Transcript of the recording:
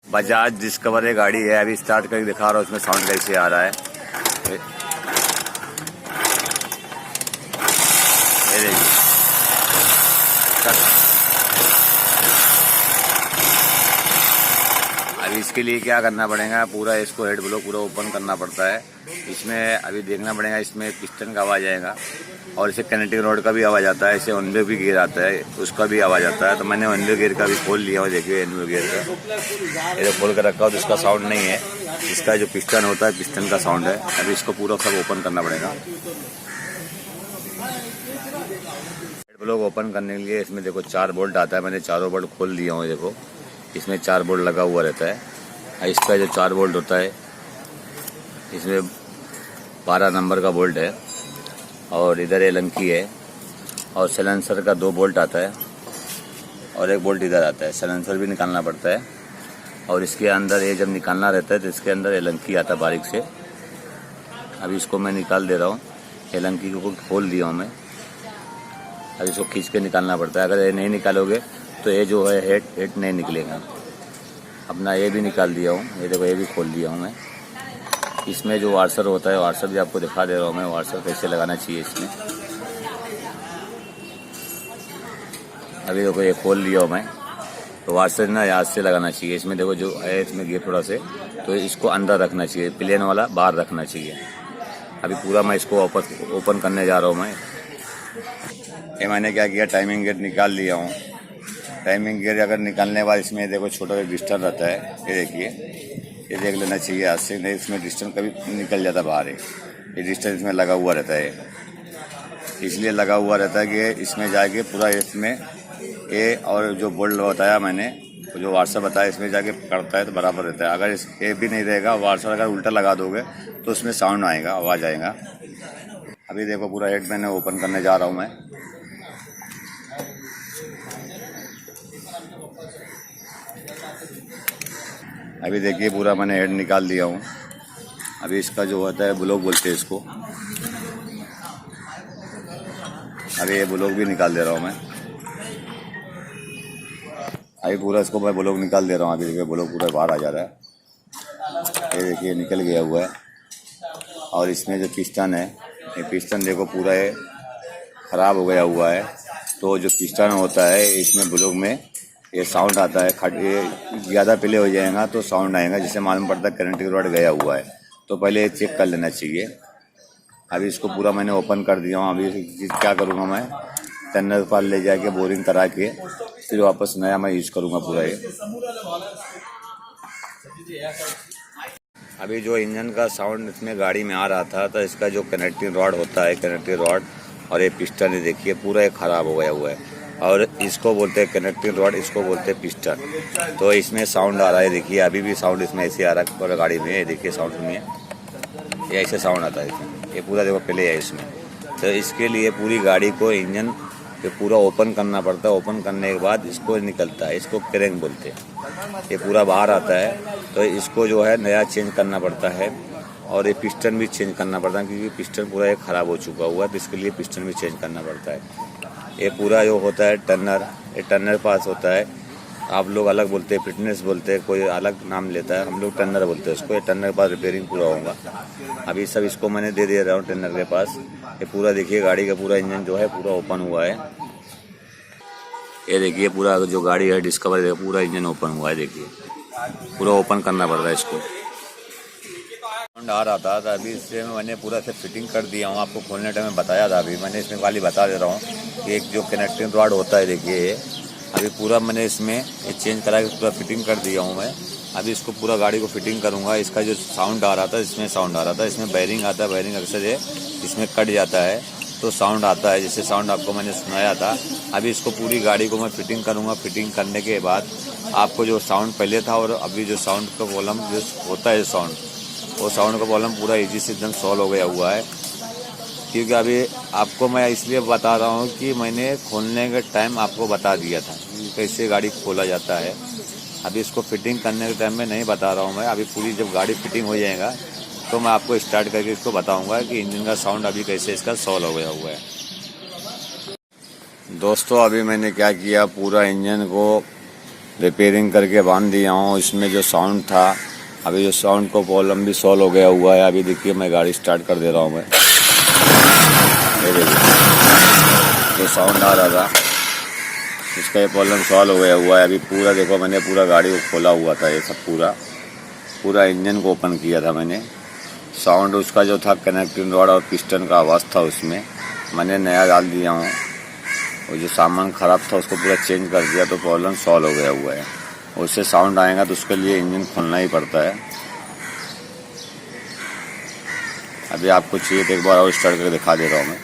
Bajaj discover ये गाड़ी है, अभी स्टार्ट करके दिखा रहा हूँ उसमें साउंड कैसे आ रहा है। ये देखिए, अभी इसके लिए क्या करना पड़ेगा, पूरा इसको हेड ब्लॉक पूरा ओपन करना पड़ता है। इसमें अभी देखना पड़ेगा, इसमें पिस्टन का आवाज़ आएगा और इसे कनेक्टिंग रॉड का भी आवाज़ आता है, इसे ऑन वे भी गियर आता है, उसका भी आवाज़ आता है। तो मैंने ऑन वे गियर का भी खोल लिया और देखिए ऑन वे गियर का ये खोल कर रखा हो तो इसका साउंड नहीं है, इसका जो पिस्टन होता है पिस्टन का साउंड है। अभी इसको पूरा सब ओपन करना पड़ेगा। हेड ब्लॉक ओपन करने के लिए इसमें देखो 4 बोल्ट आता है, मैंने चारों बोल्ट खोल दिया हूँ। देखो इसमें 4 बोल्ट लगा हुआ रहता है। इसका जो 4 बोल्ट होता है इसमें 12 नंबर का बोल्ट है और इधर एलंकी है और साइलेंसर का 2 बोल्ट आता है और 1 बोल्ट इधर आता है। साइलेंसर भी निकालना पड़ता है और इसके अंदर ये जब निकालना रहता है तो इसके अंदर एलंकी आता है बारीक से। अभी इसको मैं निकाल दे रहा हूँ, एलंकी को खोल दिया हूँ मैं। अभी इसको खींच के निकालना पड़ता है, अगर ये नहीं निकालोगे तो ये जो है हेड नहीं निकलेगा। अपना ये भी निकाल दिया हूँ, ये देखो ये भी खोल दिया हूँ मैं। इसमें जो वार्सर होता है, वार्सर भी आपको दिखा दे रहा हूँ मैं, वार्सर कैसे लगाना चाहिए इसमें। अभी देखो ये खोल लिया हूँ मैं, तो वार्सर ना याद से लगाना चाहिए। इसमें देखो जो है इसमें गियर थोड़ा से, तो इसको अंदर रखना चाहिए, प्लेन वाला बाहर रखना चाहिए। अभी पूरा मैं इसको ओपन करने जा रहा हूँ मैं। ये मैंने क्या किया, टाइमिंग गियर निकाल लिया हूँ। टाइमिंग गियर अगर निकालने के बाद इसमें देखो छोटा सा डिस्टर्ब रहता है, ये देखिए, ये देख लेना चाहिए आज से, नहीं इसमें डिस्टेंस कभी निकल जाता बाहर है। ये डिस्टेंस इसमें लगा हुआ रहता है, इसलिए लगा हुआ रहता है कि इसमें जाके पूरा इसमें ये और जो बोल्ट बताया मैंने, जो वार्सर बताया, इसमें जाके पकड़ता है तो बराबर रहता है। अगर ये भी नहीं रहेगा, वार्सर अगर उल्टा लगा दोगे तो उसमें साउंड आएगा, आवाज़ आएगा। अभी देखो पूरा हेड मैंने ओपन करने जा रहा हूँ मैं। अभी देखिए पूरा मैंने हेड निकाल दिया हूँ। अभी इसका जो होता है ब्लॉक बोलते हैं इसको, अभी ये ब्लॉक भी निकाल दे रहा हूँ मैं। अभी पूरा इसको मैं ब्लॉक निकाल दे रहा हूँ। अभी देखिए ब्लॉक पूरा बाहर आ जा रहा है, ये देखिए निकल गया हुआ है। और इसमें जो पिस्टन है, ये पिस्टन देखो पूरा ये ख़राब हो गया हुआ है। तो जो पिस्टन होता है इसमें ब्लॉक में ये साउंड आता है, ये ज़्यादा पीले हो जाएगा तो साउंड आएगा, जिससे मालूम पड़ता है करेंटिंग रॉड गया हुआ है। तो पहले ये चेक कर लेना चाहिए। अभी इसको पूरा मैंने ओपन कर दिया हूँ। अभी क्या करूँगा मैं, टनर पर ले जाके बोरिंग करा के फिर वापस नया मैं यूज़ करूँगा पूरा ये। अभी जो इंजन का साउंड इसमें गाड़ी में आ रहा था, तो इसका जो कनेक्टिंग रॉड होता है, कनेक्टिंग रॉड और ये पिस्टन है देखिए पूरा ये ख़राब हो गया हुआ है। और इसको बोलते हैं कनेक्टिंग रॉड, इसको बोलते हैं पिस्टन। तो इसमें साउंड आ रहा है, देखिए अभी भी साउंड इसमें ऐसे आ रहा है पूरा गाड़ी में। ये देखिए साउंड सुनिए, ये ऐसे साउंड आता है इसमें, ये पूरा देखो पहले है इसमें। तो इसके लिए पूरी गाड़ी को इंजन पे पूरा ओपन करना पड़ता है। ओपन करने के बाद इसको निकलता है, इसको क्रैंक बोलते हैं। ये पूरा बाहर आता है, तो इसको जो है नया चेंज करना पड़ता है। और ये पिस्टन भी चेंज करना पड़ता है, क्योंकि पिस्टन पूरा ये ख़राब हो चुका हुआ है, तो इसके लिए पिस्टन भी चेंज करना पड़ता है। ये पूरा जो होता है टर्नर, ये टर्नर पास होता है। आप लोग अलग बोलते हैं, फिटनेस बोलते हैं, कोई अलग नाम लेता है, हम लोग टर्नर बोलते हैं उसको। ये टर्नर के पास रिपेयरिंग पूरा होगा। अभी सब इसको मैंने दे रहा हूँ टर्नर के पास। ये पूरा देखिए गाड़ी का पूरा इंजन जो है पूरा ओपन हुआ है। ये देखिए पूरा जो गाड़ी है डिस्कवर है, पूरा इंजन ओपन हुआ है। देखिए पूरा ओपन करना पड़ रहा है इसको। साउंड आ रहा था, तो अभी इससे मैंने पूरा से फिटिंग कर दिया हूँ। आपको खोलने टाइम में बताया था, अभी मैंने इसमें खाली बता दे रहा हूँ कि एक जो कनेक्टिंग रॉड होता है देखिए, अभी पूरा मैंने इसमें ये चेंज करा के पूरा फिटिंग कर दिया हूँ मैं। अभी इसको पूरा गाड़ी को फिटिंग करूँगा। इसका जो साउंड आ रहा था, इसमें साउंड आ रहा था, इसमें बैरिंग आता है, बैरिंग अक्सर ये इसमें कट जाता है तो साउंड आता है, जैसे साउंड आपको मैंने सुनाया था। अभी इसको पूरी गाड़ी को मैं फिटिंग करूँगा। फिटिंग करने के बाद आपको जो साउंड पहले था और अभी जो साउंड का प्रॉब्लम जो होता है साउंड, वो साउंड का प्रॉब्लम पूरा इजी से एकदम सॉल्व हो गया हुआ है। क्योंकि अभी आपको मैं इसलिए बता रहा हूँ कि मैंने खोलने के टाइम आपको बता दिया था कि कैसे गाड़ी खोला जाता है। अभी इसको फिटिंग करने के टाइम में नहीं बता रहा हूँ मैं। अभी पूरी जब गाड़ी फिटिंग हो जाएगा तो मैं आपको स्टार्ट करके इसको बताऊँगा कि इंजन का साउंड अभी कैसे इसका सॉल्व हो गया हुआ है। दोस्तों अभी मैंने क्या किया, पूरा इंजन को रिपेयरिंग करके बांध दिया हूँ। इसमें जो साउंड था, अभी जो साउंड को प्रॉब्लम भी सॉल्व हो गया हुआ है। अभी देखिए मैं गाड़ी स्टार्ट कर दे रहा हूँ। मैं ये देखिए जो साउंड आ रहा था, इसका ये प्रॉब्लम सॉल्व हो गया हुआ है। अभी पूरा देखो, मैंने पूरा गाड़ी को खोला हुआ था, ये सब पूरा इंजन को ओपन किया था मैंने। साउंड उसका जो था, कनेक्टिंग रॉड और पिस्टन का आवाज़ था, उसमें मैंने नया डाल दिया हूँ। और जो सामान ख़राब था उसको पूरा चेंज कर दिया, तो प्रॉब्लम सॉल्व हो गया हुआ है। उससे साउंड आएगा तो उसके लिए इंजन खोलना ही पड़ता है। अभी आपको चाहिए तो एक बार और स्टार्ट करके दिखा दे रहा हूँ मैं।